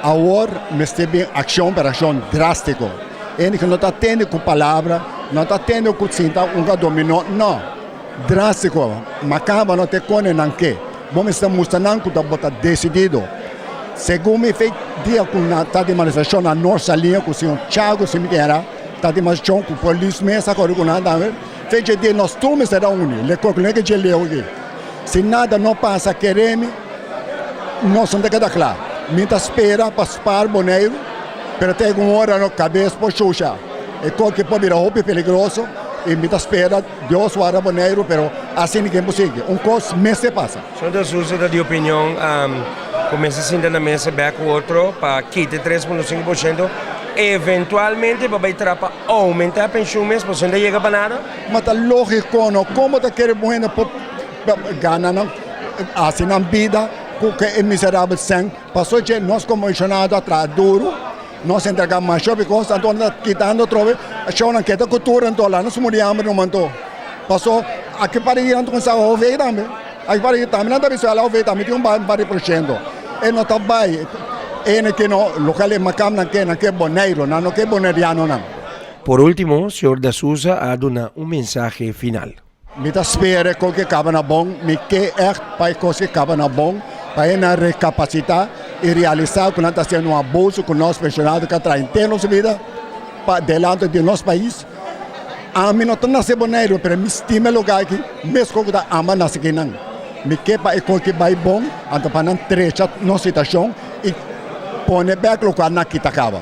Agora, me esteve ação para ação drástico. Ele que não está tendo com palavra, não está tendo com cinta, dominó, não. Drástico. Macaba não te cone nanque. Vamos estar mostrando que está decidido. Segundo me fez dia com a de manifestação na nossa linha com o senhor Thiago Cimitéria, está de manifestação com a polícia mesa com nada, fez dia nós todos será unidos. Le colega de leu aqui. Se nada não passa, queremos, nós não tem que claro. Minha espera para spar boneiro, para ter uma hora na cabeça para chuchar. E qualquer pode virar roupa perigoso, e minha espera, Deus guarda boneiro, mas assim ninguém consegue. Coisa mês se passa. Só das usa de opinião, começa a sentar na mesa, back o outro, para quitar 3,5%, eventualmente vai entrar para aumentar a pensão mesmo, você não chega para nada. Mas está lógico, não? Como está querendo bueno ganhar assim na vida, porque é miserável sem. Passou que nós como mencionado atrás duro, nós entregamos mais shopping costa, então quitando outra vez, achou na queda cultura então lá, nós mudamos no manto. Passou aqui para ir então com o veio também. Aqui para ir também, não dá visual o veio também tem para porcento. E não está bem. E que no local é macam na que boneiro, não que boneriano não. Por último, o senhor da Souza ha dado mensaje final. Me espera que acaba na bom, me que para que acaba na bom, para recapacitar e realizar que não está sendo um abuso com nós pensionados que traz em nossa vida para delante de nosso país. A mim não está nascendo boneiro, mas me estima lugar aqui, mesmo que está ama nascer aqui não. Me que para que vai bom, então para não trecha nossa situação e pôr back lugar na que acaba.